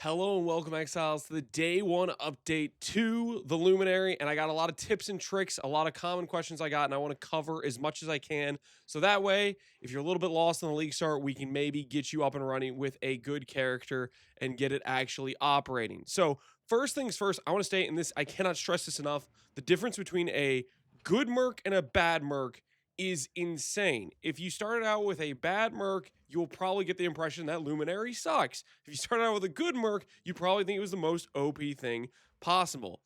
Hello and welcome, Exiles, to the day one update to the Luminary. And I got a lot of tips and tricks, a lot of common questions I got, and I want to cover as much as I can. So that way, if you're a little bit lost in the league start, we can maybe get you up and running with a good character and get it actually operating. So first things first, I want to state, and this, I cannot stress this enough, the difference between a good Merc and a bad Merc is insane. If you started out with a bad Merc, you'll probably get the impression that Luminary sucks. If you started out with a good Merc, you probably think it was the most OP thing possible.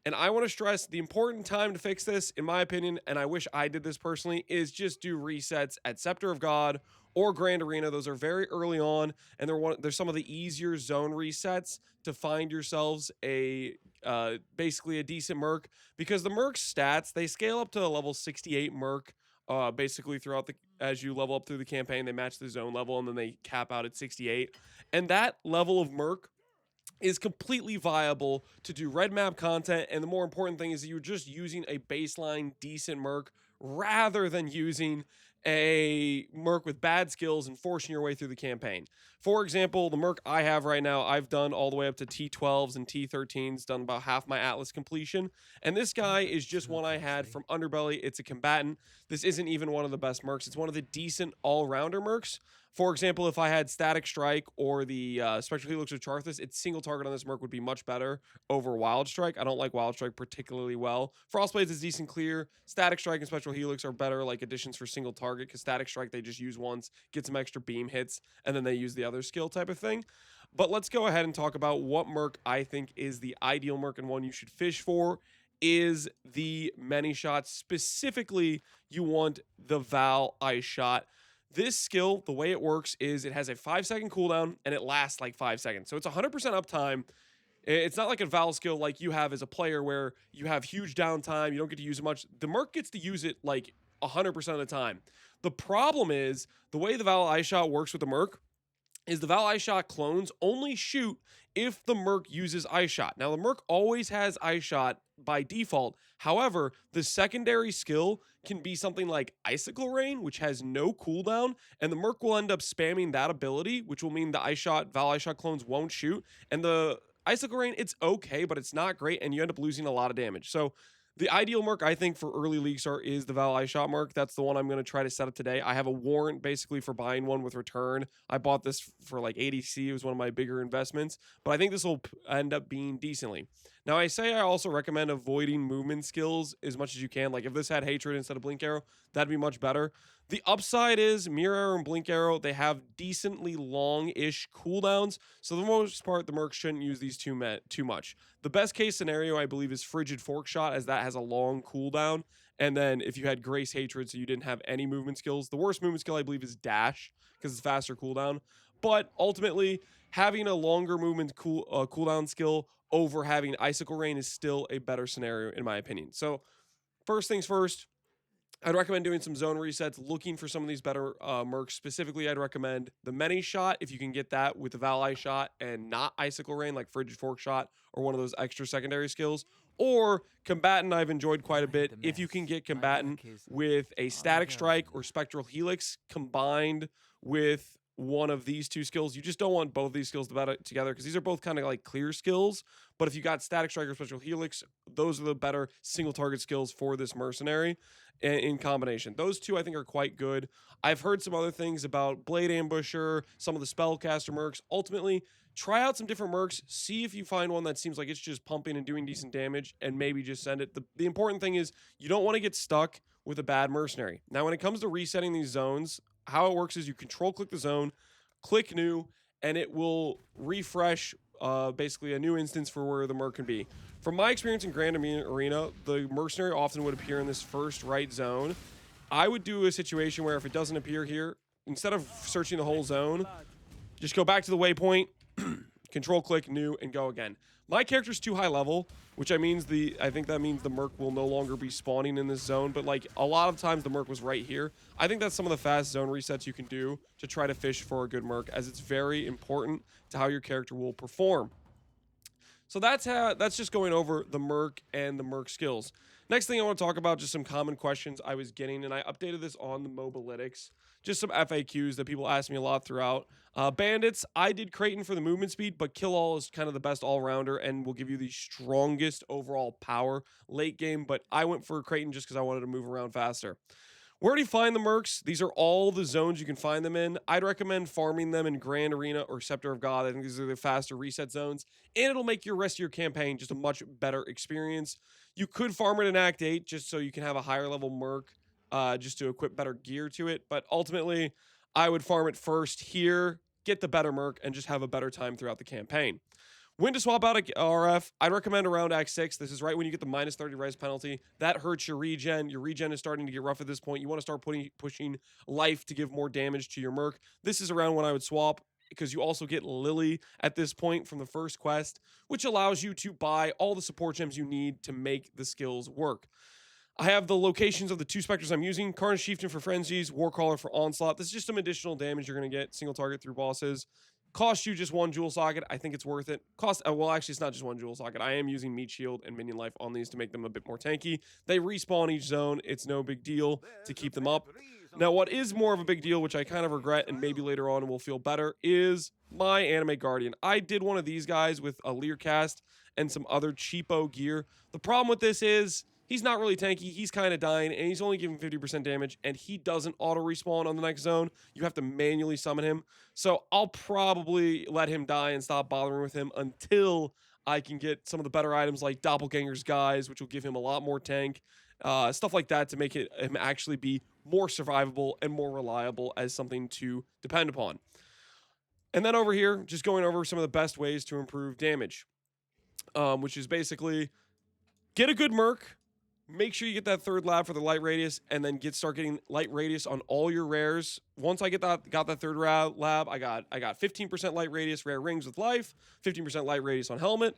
And I want to stress the important time to fix this, in my opinion, and I wish I did this personally, is just do resets at Scepter of God or Grand Arena. Those are very early on, and they're some of the easier zone resets to find yourselves a basically a decent Merc, because the Merc stats, they scale up to a level 68 Merc. Basically throughout as you level up through the campaign, they match the zone level and then they cap out at 68. And that level of Merc is completely viable to do red map content. And the more important thing is that you're just using a baseline decent Merc rather than using a Merc with bad skills and forcing your way through the campaign. For example, the Merc I have right now, I've done all the way up to T12s and T13s, done about half my Atlas completion. And this guy is just one I had from Underbelly. It's a combatant. This isn't even one of the best Mercs. It's one of the decent all-rounder Mercs. For example, if I had Static Strike or the Spectral Helix of Charthus, its single target on this Merc would be much better over Wild Strike. I don't like Wild Strike particularly well. Frostblades is decent clear. Static Strike and Spectral Helix are better like additions for single target, because Static Strike they just use once, get some extra beam hits, and then they use the other skill type of thing. But let's go ahead and talk about what Merc I think is the ideal Merc and one you should fish for is the Manyshot. Specifically, you want the Val Ice Shot. This skill, the way it works is it has a 5-second cooldown and it lasts like 5 seconds. So it's 100% uptime. It's not like a Val skill like you have as a player where you have huge downtime, you don't get to use it much. The Merc gets to use it like 100% of the time. The problem is the way the Val Ice Shot works with the Merc is the Val Ice Shot clones only shoot if the Merc uses Ice Shot. Now, the Merc always has Ice Shot by default. However, the secondary skill can be something like Icicle Rain, which has no cooldown, and the Merc will end up spamming that ability, which will mean the Val Ice Shot clones won't shoot. And the Icicle Rain, it's okay, but it's not great, and you end up losing a lot of damage. So the ideal Merc, I think, for early league start is the Val Ice Shot Merc. That's the one I'm going to try to set up today. I have a warrant basically for buying one with return. I bought this for like 80C. It was one of my bigger investments, but I think this will end up being decently. Now, I also recommend avoiding movement skills as much as you can. Like if this had Hatred instead of Blink Arrow, that'd be much better. The upside is Mirror Arrow and Blink Arrow, they have decently long-ish cooldowns. So for the most part, the Merc shouldn't use these too much. The best case scenario, I believe, is Frigid Fork Shot, as that has a long cooldown. And then if you had Grace Hatred, so you didn't have any movement skills. The worst movement skill, I believe, is Dash, because it's faster cooldown. But ultimately, having a longer movement cooldown skill over having Icicle Rain is still a better scenario, in my opinion. So first things first, I'd recommend doing some zone resets, looking for some of these better Mercs. Specifically, I'd recommend the Manyshot, if you can get that with the Val Ice Shot and not Icicle Rain, like Frigid Fork Shot or one of those extra secondary skills. Or Combatant, I've enjoyed quite a bit. If you can get Combatant with a Static Strike or Spectral Helix combined with one of these two skills. You just don't want both these skills together, because these are both kind of like clear skills. But if you got Static Strike or Spectral Helix, those are the better single target skills for this Mercenary in combination. Those two I think are quite good. I've heard some other things about Blade Ambusher, some of the Spellcaster Mercs. Ultimately, try out some different Mercs, see if you find one that seems like it's just pumping and doing decent damage, and maybe just send it. The important thing is you don't want to get stuck with a bad Mercenary. Now, when it comes to resetting these zones, how it works is you control click the zone, click new, and it will refresh basically a new instance for where the Merc can be. From my experience in Grand Arena, the Mercenary often would appear in this first right zone. I would do a situation where if it doesn't appear here, instead of searching the whole zone, just go back to the waypoint, control click new, and go again. My character's too high level, which I think that means the Merc will no longer be spawning in this zone, but like a lot of times the Merc was right here. I think that's some of the fast zone resets you can do to try to fish for a good Merc, as it's very important to how your character will perform. So that's just going over the Merc and the Merc skills. Next thing I want to talk about, just some common questions I was getting, and I updated this on the Mobalytics. Just some FAQs that people asked me a lot throughout. Bandits, I did Creighton for the movement speed, but Kill All is kind of the best all-rounder and will give you the strongest overall power late game, but I went for Creighton just because I wanted to move around faster. Where do you find the Mercs? These are all the zones you can find them in. I'd recommend farming them in Grand Arena or Scepter of God. I think these are the faster reset zones, and it'll make your rest of your campaign just a much better experience. You could farm it in Act 8 just so you can have a higher level Merc, just to equip better gear to it. But ultimately, I would farm it first here, get the better Merc, and just have a better time throughout the campaign. When to swap out a RF, I'd recommend around Act 6. This is right when you get the minus 30 res penalty. That hurts your regen. Your regen is starting to get rough at this point. You want to start pushing life to give more damage to your Merc. This is around when I would swap, because you also get Lily at this point from the first quest, which allows you to buy all the support gems you need to make the skills work. I have the locations of the 2 specters I'm using. Carnage Chieftain for Frenzies, Warcaller for Onslaught. This is just some additional damage you're going to get, single target through bosses. Cost you just 1 jewel socket. I think it's worth it. Well, actually, it's not just 1 jewel socket. I am using Meat Shield and Minion Life on these to make them a bit more tanky. They respawn each zone. It's no big deal to keep them up. Now, what is more of a big deal, which I kind of regret and maybe later on will feel better, is my Anime Guardian. I did one of these guys with a Leer cast and some other cheapo gear. The problem with this is he's not really tanky. He's kind of dying, and he's only giving 50% damage, and he doesn't auto-respawn on the next zone. You have to manually summon him. So I'll probably let him die and stop bothering with him until I can get some of the better items like Doppelganger's Guise, which will give him a lot more tank, stuff like that to make him actually be more survivable and more reliable as something to depend upon. And then over here, just going over some of the best ways to improve damage, which is basically get a good Merc. Make sure you get that 3rd lab for the light radius, and then start getting light radius on all your rares. Once I got that 3rd lab, I got 15% light radius rare rings with life, 15% light radius on helmet,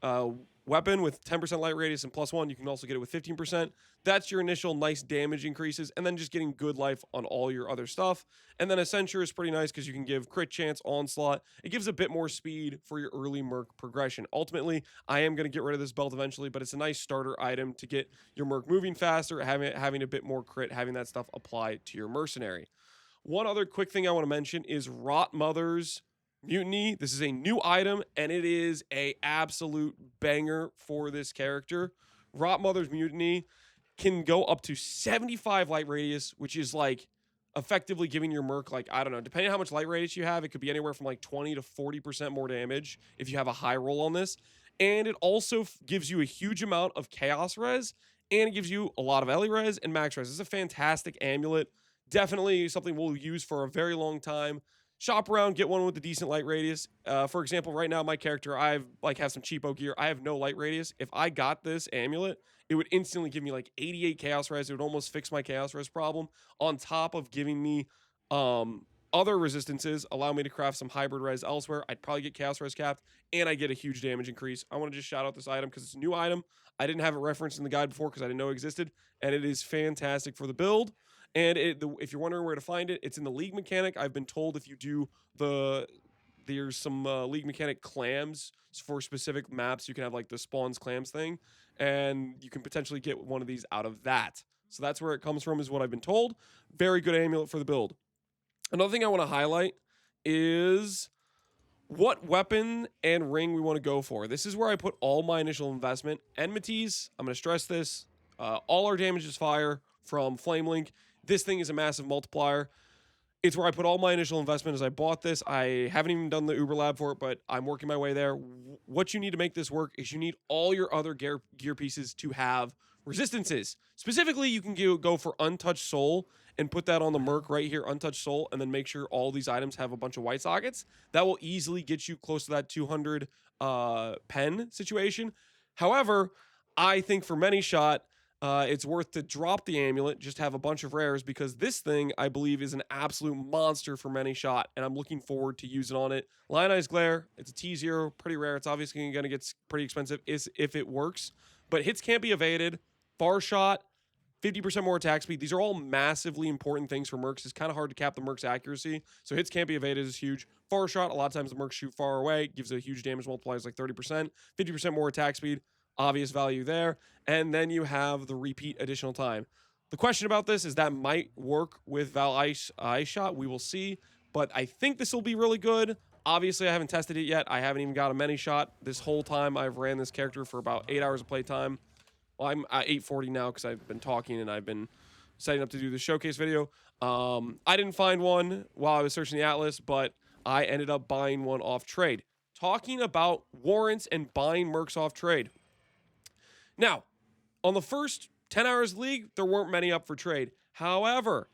a weapon with 10% light radius and +1. You can also get it with 15%. That's your initial nice damage increases, and then just getting good life on all your other stuff. And then Accenture is pretty nice because you can give crit chance, onslaught. It gives a bit more speed for your early Merc progression. Ultimately, I am going to get rid of this belt eventually, but it's a nice starter item to get your Merc moving faster, having a bit more crit, having that stuff apply to your Mercenary. One other quick thing I want to mention is Rotmothers Mutiny. This is a new item, and it is a absolute banger for this character. Rotmothers Mutiny can go up to 75 light radius, which is like effectively giving your Merc, like, I don't know, depending on how much light radius you have, it could be anywhere from like 20 to 40% more damage if you have a high roll on this. And it also gives you a huge amount of chaos res, and it gives you a lot of Ellie res and max res. This is a fantastic amulet. Definitely something we'll use for a very long time. Shop around, get one with a decent light radius. For example, right now my character, have some cheapo gear. I have no light radius. If I got this amulet, it would instantly give me like 88 chaos res. It would almost fix my chaos res problem, on top of giving me other resistances, allow me to craft some hybrid res elsewhere. I'd probably get chaos res capped, and I get a huge damage increase. I want to just shout out this item because it's a new item. I didn't have it referenced in the guide before because I didn't know it existed, and it is fantastic for the build. And if you're wondering where to find it, it's in the League Mechanic. I've been told if you do there's some League Mechanic clams for specific maps. You can have like the Spawns clams thing, and you can potentially get one of these out of that. So that's where it comes from, is what I've been told. Very good amulet for the build. Another thing I want to highlight is what weapon and ring we want to go for. This is where I put all my initial investment. Enmities, I'm going to stress this. All our damage is fire from Flame Link. This thing is a massive multiplier. It's where I put all my initial investment as I bought this. I haven't even done the Uber Lab for it, but I'm working my way there. What you need to make this work is you need all your other gear pieces to have resistances. Specifically, you can go for Untouched Soul and put that on the Merc right here, Untouched Soul, and then make sure all these items have a bunch of white sockets. That will easily get you close to that 200 pen situation. However, I think for Manyshot, it's worth to drop the amulet, just have a bunch of rares, because this thing, I believe, is an absolute monster for Manyshot, and I'm looking forward to using on it. Lionized Glare, it's a T0, pretty rare. It's obviously going to get pretty expensive if it works, but hits can't be evaded. Far Shot, 50% more attack speed. These are all massively important things for Mercs. It's kind of hard to cap the Merc's accuracy, so hits can't be evaded is huge. Far Shot, a lot of times the Mercs shoot far away, gives a huge damage multiplier, like 30%. 50% more attack speed. obvious value there. And then you have the repeat additional time. The question about this is that might work with Val Ice Shot. We will see. But I think this will be really good. Obviously, I haven't tested it yet. I haven't even got a Manyshot. This whole time, I've ran this character for about 8 hours of playtime. Well, I'm at 8:40 now because I've been talking and I've been setting up to do the showcase video. I didn't find one while I was searching the Atlas, but I ended up buying one off trade. Talking about warrants and buying mercs off trade. Now, on the first 10 hours league, there weren't many up for trade. However,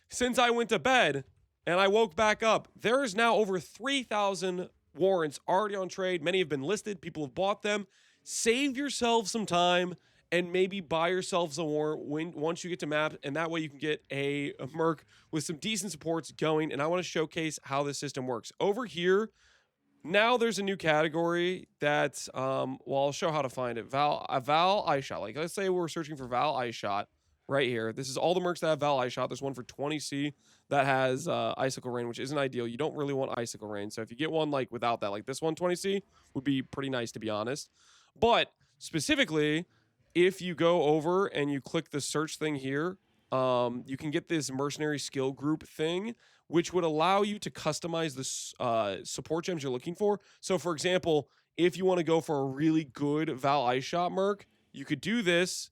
since I went to bed and I woke back up, there is now over 3,000 warrants already on trade. Many have been listed. People have bought them. Save yourself some time and maybe buy yourselves a warrant once you get to map, and that way you can get a merc with some decent supports going. And I want to showcase how this system works. Over here, now there's a new category that, well, I'll show how to find it. Val Ice Shot. Like, let's say we're searching for Val Ice Shot right here. This is all the mercs that have Val Ice Shot. There's one for 20C that has Icicle Rain, which isn't ideal. You don't really want Icicle Rain. So if you get one like without that, like this one 20C would be pretty nice, to be honest. But specifically, if you go over and you click the search thing here, you can get this mercenary skill group thing, which would allow you to customize the support gems you're looking for. So, for example, if you want to go for a really good Val Ice Shot merc, you could do this.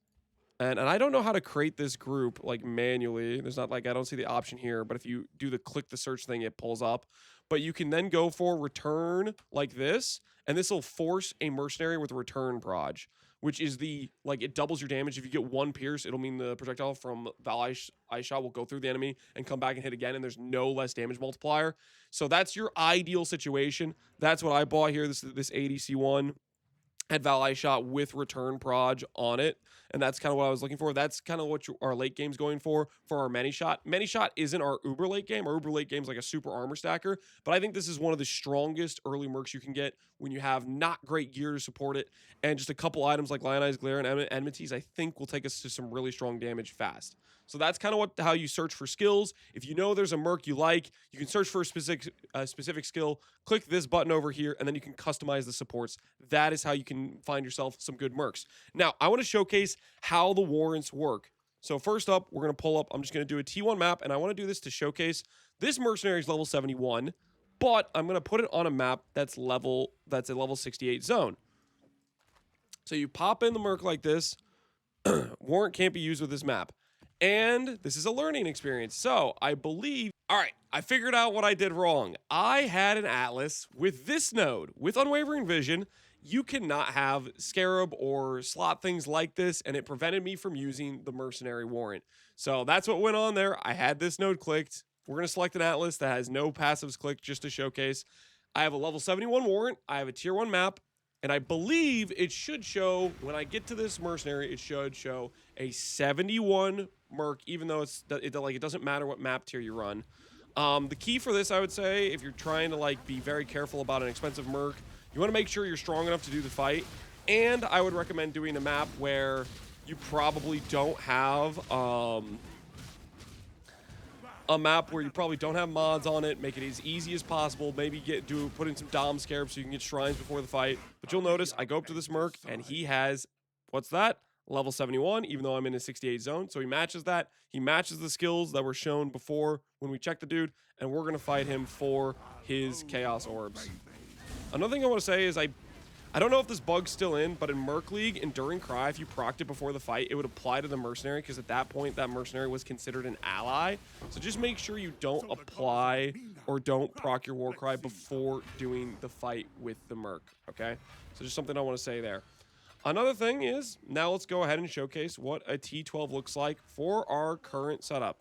And I don't know how to create this group like manually. There's not like, I don't see the option here, but if you do the click the search thing, it pulls up. But you can then go for return like this, and this will force a mercenary with a return proj, which is the, like, it doubles your damage. If you get one pierce, it'll mean the projectile from Val Ice Shot will go through the enemy and come back and hit again, and there's no less damage multiplier. So that's your ideal situation. That's what I bought here. This ADC one had Val Ice Shot with return proj on it, and that's kind of what I was looking for. That's kind of what our late game's going for our Manyshot. Manyshot isn't our uber late game. Our uber late game's like a super armor stacker, but I think this is one of the strongest early mercs you can get when you have not great gear to support it, and just a couple items like Lionized Glare and Enmities, I think will take us to some really strong damage fast. So that's kind of how you search for skills. If you know there's a merc you like, you can search for a specific skill, click this button over here, and then you can customize the supports. That is how you can find yourself some good mercs. Now, I want to showcase how the warrants work. So first up, we're going to pull up, I'm just going to do a T1 map, and I want to do this to showcase this mercenary is level 71, but I'm going to put it on a map that's a level 68 zone. So you pop in the merc like this. Warrant can't be used with this map. And this is a learning experience. So I believe, all right, I figured out what I did wrong. I had an Atlas with this node. With Unwavering Vision, you cannot have Scarab or slot things like this, and it prevented me from using the Mercenary Warrant. So that's what went on there. I had this node clicked. We're going to select an Atlas that has no passives clicked just to showcase. I have a level 71 Warrant. I have a tier 1 map. And I believe it should show, when I get to this mercenary, it should show a 71 merc, even though it doesn't matter what map tier you run. The key for this, I would say, if you're trying to like be very careful about an expensive merc, you want to make sure you're strong enough to do the fight. And I would recommend doing a map where you probably don't have a map where you probably don't have mods on it. Make it as easy as possible. Maybe put in some Dom Scarabs so you can get shrines before the fight. But you'll notice I go up to this merc and he has, what's that? Level 71, even though I'm in a 68 zone. So he matches that. He matches the skills that were shown before when we checked the dude, and we're gonna fight him for his Chaos Orbs. Another thing I want to say is I don't know if this bug's still in, but in Merc League, Enduring Cry, if you procced it before the fight, it would apply to the mercenary, because at that point, that mercenary was considered an ally. So just make sure you don't apply or don't proc your War Cry before doing the fight with the Merc, okay? So just something I want to say there. Another thing is, now let's go ahead and showcase what a T12 looks like for our current setup.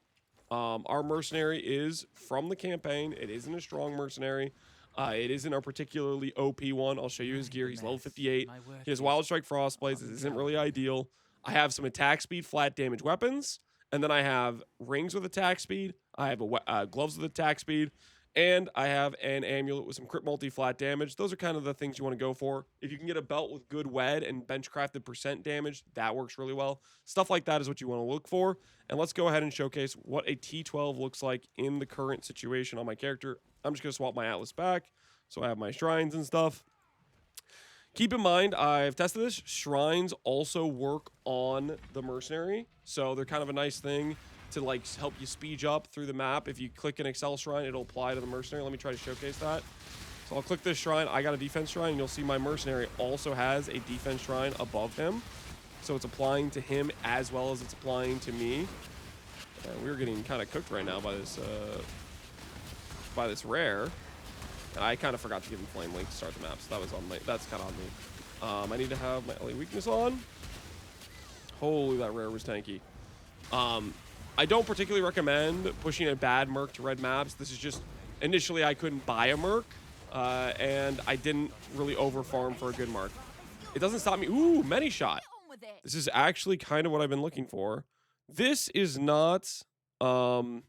Our mercenary is from the campaign. It isn't a strong mercenary. It isn't a particularly OP one. I'll show you his gear. He's level 58. He has Wild Strike Frostblades. This isn't really ideal. I have some attack speed, flat damage weapons. And then I have rings with attack speed. I have gloves with attack speed. And I have an amulet with some crit multi flat damage. Those are kind of the things you want to go for. If you can get a belt with good wed and bench crafted percent damage, that works really well. Stuff like that is what you want to look for. And let's go ahead and showcase what a T12 looks like in the current situation on my character. I'm just going to swap my Atlas back so I have my shrines and stuff. Keep in mind, I've tested this. Shrines also work on the Mercenary, so they're kind of a nice thing to like help you speed up through the map. If you click an Excel shrine, it'll apply to the Mercenary. Let me try to showcase that. So I'll click this shrine. I got a defense shrine, and you'll see my Mercenary also has a defense shrine above him. So it's applying to him as well as it's applying to me. We're getting kind of cooked right now by this rare. And I kind of forgot to give him Flame Link to start the map, so that was on my, that's kind of on me. I need to have my LA weakness on. Holy, that rare was tanky. I don't particularly recommend pushing a bad Merc to red maps. This is just, initially I couldn't buy a Merc, and I didn't really over farm for a good Merc. It doesn't stop me. Ooh, Manyshot. This is actually kind of what I've been looking for. This is not, okay,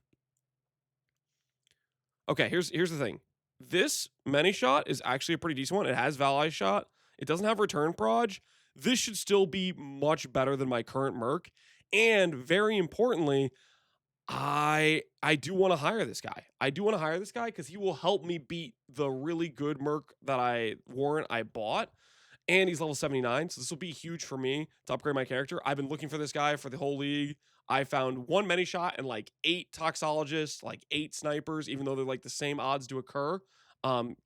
here's the thing. This Manyshot is actually a pretty decent one. It has Val Shot. It doesn't have return proj. This should still be much better than my current Merc. And very importantly, I do want to hire this guy. I do want to hire this guy because he will help me beat the really good Merc warrant I bought. And he's level 79, so this will be huge for me to upgrade my character. I've been looking for this guy for the whole league. I found 1 Manyshot and like 8 Toxologists, like 8 Snipers, even though they're like the same odds to occur.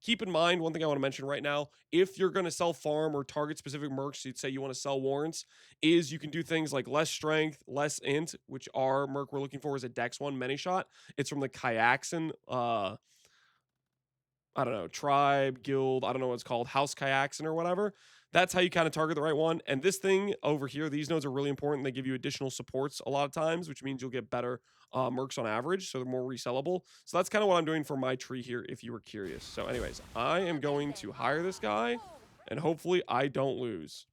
Keep in mind, one thing I want to mention right now, if you're going to sell farm or target specific mercs, you'd say you want to sell warrants, is you can do things like less strength, less int, which our merc we're looking for is a dex 1 Manyshot. It's from the Kyaxin, I don't know, tribe, guild, I don't know what it's called, House Kyaxin or whatever. That's how you kind of target the right one. And this thing over here, these nodes are really important. They give you additional supports a lot of times, which means you'll get better mercs on average, so they're more resellable. So that's kind of what I'm doing for my tree here, if you were curious. So anyways, I am going to hire this guy, and hopefully I don't lose.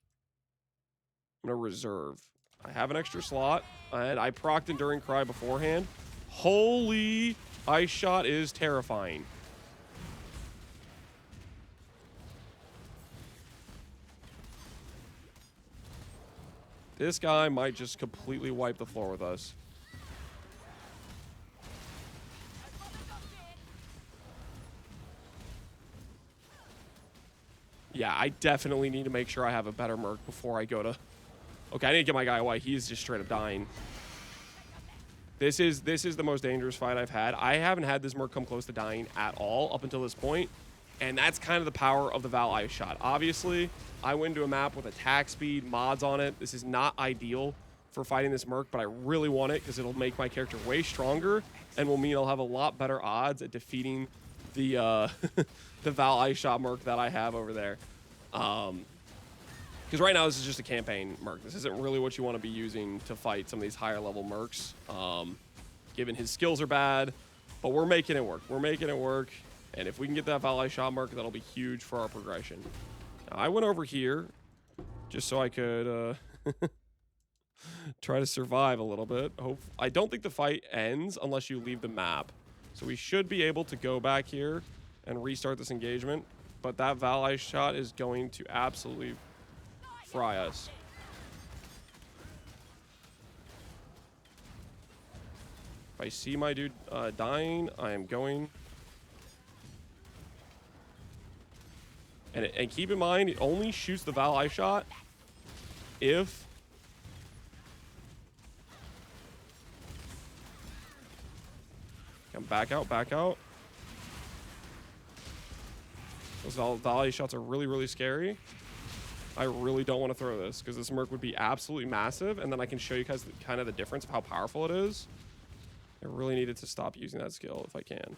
I'm going to reserve. I have an extra slot, and I procced Enduring Cry beforehand. Holy, Ice Shot is terrifying. This guy might just completely wipe the floor with us. Yeah, I definitely need to make sure I have a better Merc before I go to... Okay, I need to get my guy away. He's just straight up dying. This is the most dangerous fight I've had. I haven't had this Merc come close to dying at all up until this point. And that's kind of the power of the Val Ice Shot. Obviously, I went into a map with attack speed, mods on it. This is not ideal for fighting this Merc, but I really want it because it'll make my character way stronger and will mean I'll have a lot better odds at defeating the the Val Ice Shot Merc that I have over there. Because right now this is just a campaign Merc. This isn't really what you want to be using to fight some of these higher level Mercs. Given his skills are bad, but we're making it work. We're making it work. And if we can get that Val Ice Shot Merc, that'll be huge for our progression. Now, I went over here just so I could try to survive a little bit. I don't think the fight ends unless you leave the map. So we should be able to go back here and restart this engagement. But that Val Ice Shot is going to absolutely fry us. If I see my dude dying, I am going... And keep in mind, it only shoots the Val Ice Shot if... Come back out, back out. Those Val Ice Shots are really, really scary. I really don't want to throw this because this Merc would be absolutely massive, and then I can show you guys kind of the difference of how powerful it is. I really needed to stop using that skill if I can.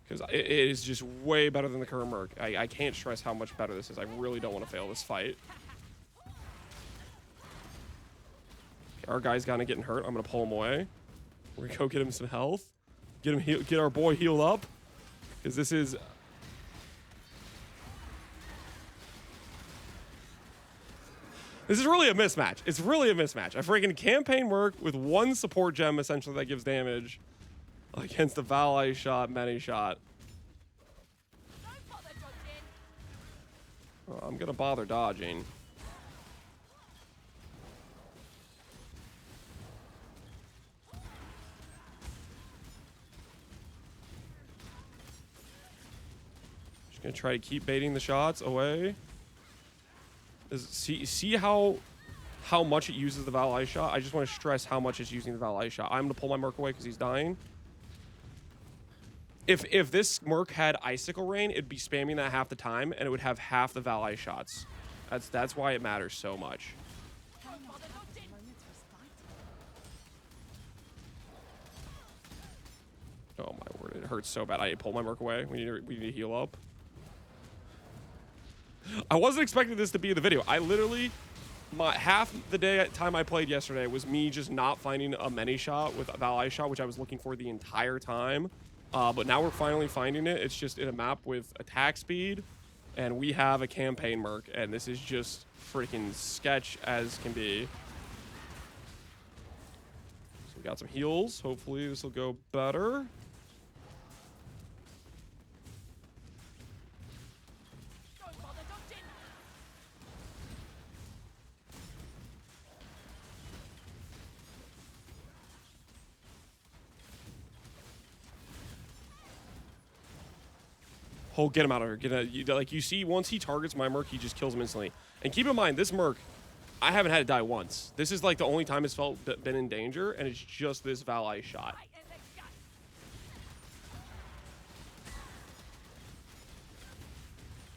Because it is just way better than the current Merc. I can't stress how much better this is. I really don't want to fail this fight. Okay, our guy's kind of getting hurt. I'm going to pull him away. We're going to go get him some health. Get our boy healed up. Because this is... This is really a mismatch. It's really a mismatch. A freaking campaign Merc with 1 support gem, essentially, that gives damage against the Val Ice Shot, Manyshot. Oh, I'm gonna bother dodging. Just gonna try to keep baiting the shots away. See how much it uses the Val Ice Shot? I just want to stress how much it's using the Val Ice Shot. I'm gonna pull my Merc away because he's dying. If this Merc had Icicle Rain, it'd be spamming that half the time, and it would have half the Val Ice shots. That's why it matters so much. Oh my word! It hurts so bad. I pull my Merc away. We need to heal up. I wasn't expecting this to be in the video. I literally, half the time I played yesterday was me just not finding a Manyshot with a Val Ice Shot, which I was looking for the entire time. But now we're finally finding it. It's just in a map with attack speed, and we have a campaign Merc, and this is just freaking sketch as can be. So we got some heals. Hopefully this will go better. Oh, get him out of here. Like, you see, once he targets my Merc, he just kills him instantly. And keep in mind, this Merc, I haven't had it die once. This is, like, the only time it's been in danger, and it's just this Val Ice Shot.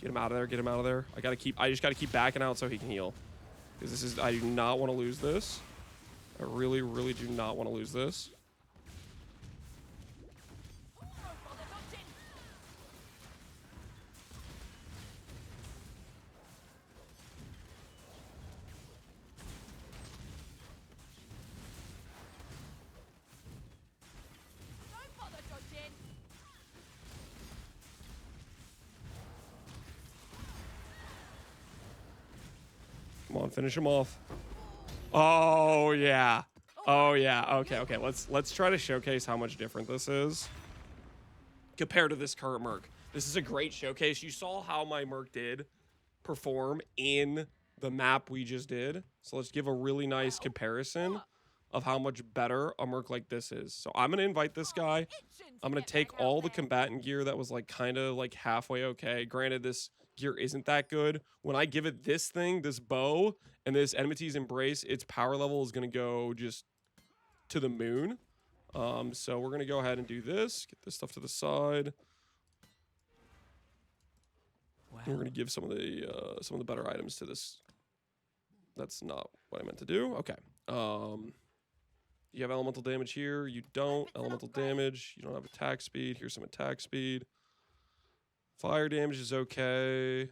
Get him out of there. Get him out of there. I just gotta keep backing out so he can heal. Because I do not want to lose this. I really, really do not want to lose this. Come on, finish him off. Oh yeah. Oh yeah. Okay. Let's try to showcase how much different this is compared to this current Merc. This is a great showcase. You saw how my Merc did perform in the map we just did. So let's give a really nice comparison of how much better a Merc like this is. So I'm gonna invite this guy. I'm gonna take all the combatant gear that was like kind of like halfway okay. Granted, this gear isn't that good. When I give it this thing, this bow, and this Enmity's Embrace, its power level is gonna go just to the moon. So we're gonna go ahead and do this. Get this stuff to the side. Wow. We're gonna give some of the better items to this. That's not what I meant to do. Okay. You have elemental damage here. You don't. Elemental damage. You don't have attack speed. Here's some attack speed. Fire damage is okay.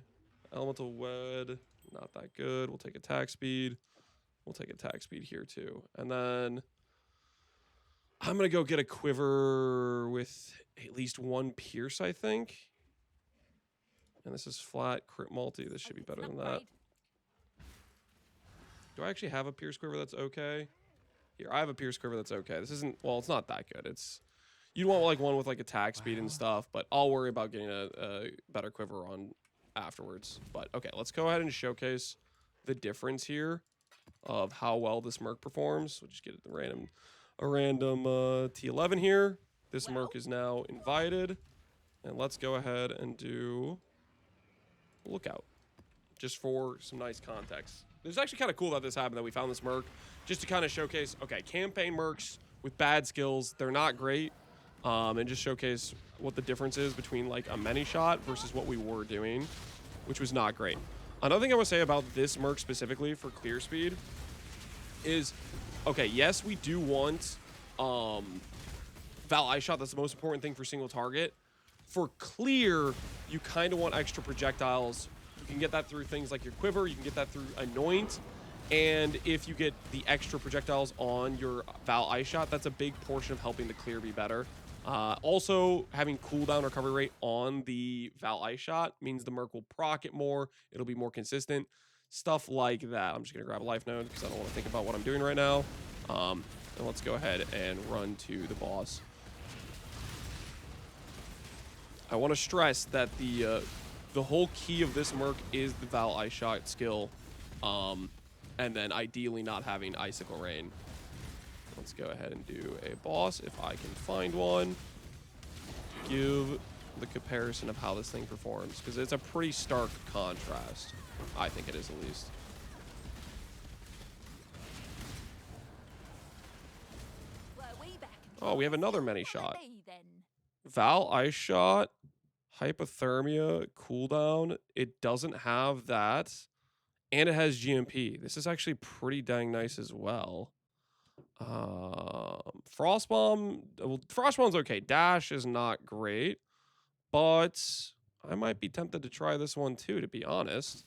Elemental Wed, not that good. We'll take attack speed. We'll take attack speed here too. And then I'm going to go get a quiver with at least one pierce, I think. And this is flat crit multi. This should be better than that. Do I actually have a pierce quiver that's okay? Here, I have a pierce quiver that's okay. This isn't, well, it's not that good. It's, you'd want like one with like attack speed and stuff, but I'll worry about getting a better quiver on afterwards. But okay, let's go ahead and showcase the difference here of how well this Merc performs. We'll just get a random T11 here. This Merc is now invited, and let's go ahead and do Lookout, just for some nice context. It's actually kind of cool that this happened, that we found this Merc, just to kind of showcase, okay, campaign Mercs with bad skills, they're not great, and just showcase what the difference is between like a Manyshot versus what we were doing, which was not great. Another thing I want to say about this Merc specifically for clear speed is, okay, yes, we do want Val Ice Shot. That's the most important thing for single target. For clear, you kind of want extra projectiles. You can get that through things like your quiver. You can get that through Anoint. And if you get the extra projectiles on your Val Ice Shot, that's a big portion of helping the clear be better. Also, having cooldown recovery rate on the Val Ice Shot means the Merc will proc it more. It'll be more consistent. Stuff like that. I'm just going to grab a life node because I don't want to think about what I'm doing right now. And let's go ahead and run to the boss. I want to stress that the the whole key of this Merc is the Val Ice Shot skill. And then ideally not having Icicle Rain. Let's go ahead and do a boss if I can find one. Give the comparison of how this thing performs, because it's a pretty stark contrast. I think it is, at least. Oh, we have another Manyshot. Val Ice Shot, Hypothermia, cooldown. It doesn't have that. And it has GMP. This is actually pretty dang nice as well. Frostbomb. Well, Frostbomb's okay. Dash is not great. But I might be tempted to try this one too, to be honest.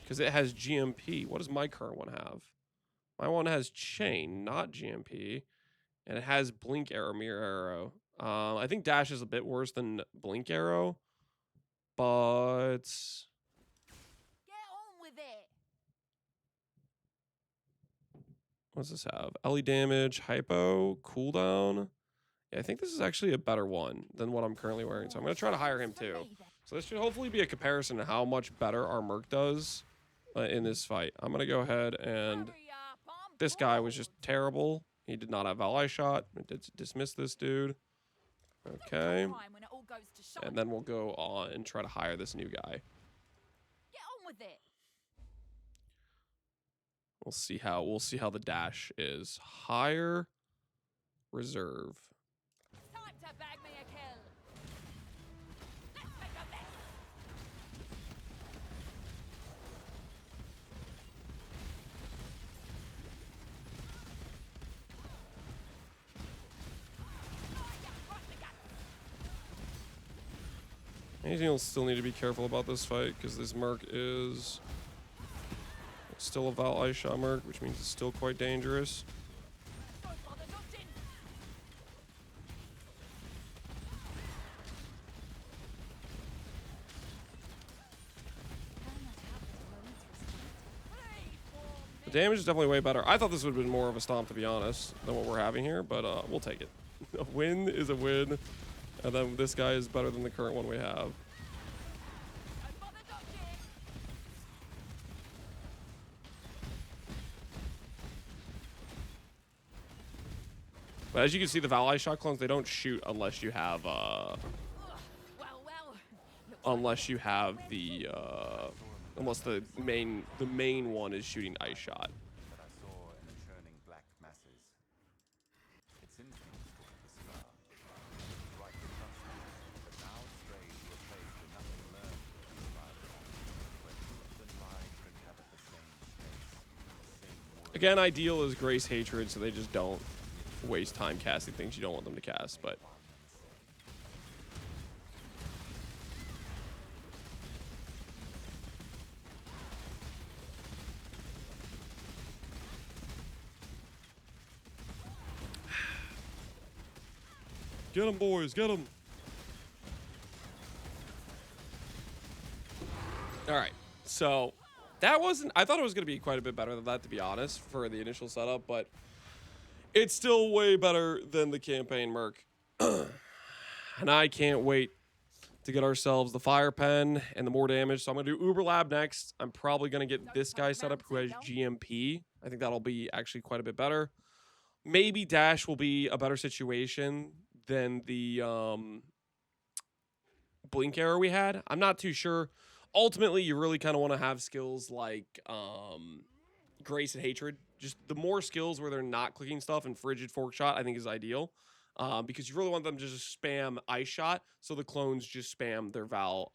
Because it has GMP. What does my current one have? My one has Chain, not GMP. And it has Blink Arrow, Mirror Arrow. I think Dash is a bit worse than Blink Arrow. But... what does this have? LE damage, hypo, cooldown. Yeah, I think this is actually a better one than what I'm currently wearing. So I'm going to try to hire him too. So this should hopefully be a comparison to how much better our Merc does in this fight. I'm going to go ahead and... this guy was just terrible. He did not have Val Ice Shot. I did dismiss this dude. Okay. And then we'll go on and try to hire this new guy. Get on with it. We'll see how the dash is. Hire, reserve. Time to bag me a kill. Let's make a mess. Anything else still need to be careful about this fight, because this Merc is still a Val Ice Shot Merc, which means it's still quite dangerous. The damage is definitely way better. I thought this would have been more of a stomp, to be honest, than what we're having here, but we'll take it. A win is a win, and then this guy is better than the current one we have. But as you can see, the Val Ice Shot clones, they don't shoot unless you have the unless the main one is shooting Ice Shot. Again, ideal is Grace Hatred, so they just don't waste time casting things you don't want them to cast, but get them, boys, get them. All right, so that wasn't, I thought it was going to be quite a bit better than that, to be honest, for the initial setup, but it's still way better than the campaign Merc. And I can't wait to get ourselves the Fire Pen and the more damage. So I'm going to do Uber Lab next. I'm probably going to get this guy set up who has GMP. I think that'll be actually quite a bit better. Maybe Dash will be a better situation than the Blink Arrow we had. I'm not too sure. Ultimately, you really kind of want to have skills like Grace and Hatred. Just the more skills where they're not clicking stuff, and Frigid Fork Shot I think is ideal, because you really want them to just spam Ice Shot, so the clones just spam their Val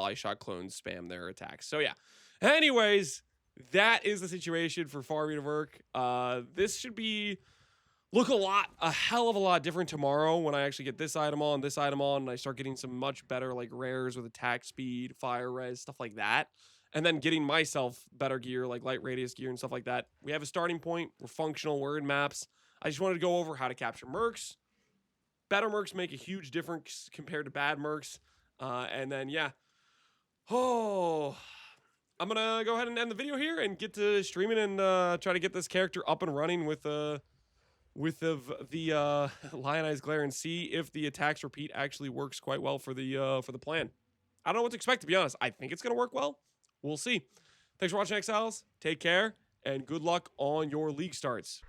Ice Shot clones spam their attacks. So yeah. Anyways, that is the situation for Farming Merc. This should look a hell of a lot different tomorrow when I actually get this item on, and I start getting some much better like rares with attack speed, fire res, stuff like that. And then getting myself better gear, like light radius gear and stuff like that. We have a starting point. We're functional. We're in maps. I just wanted to go over how to capture Mercs. Better Mercs make a huge difference compared to bad Mercs. And then, yeah. Oh, I'm going to go ahead and end the video here and get to streaming and try to get this character up and running with with the Lionized Glare and see if the attacks repeat actually works quite well for the plan. I don't know what to expect, to be honest. I think it's gonna work well. We'll see. Thanks for watching, Exiles. Take care and good luck on your league starts.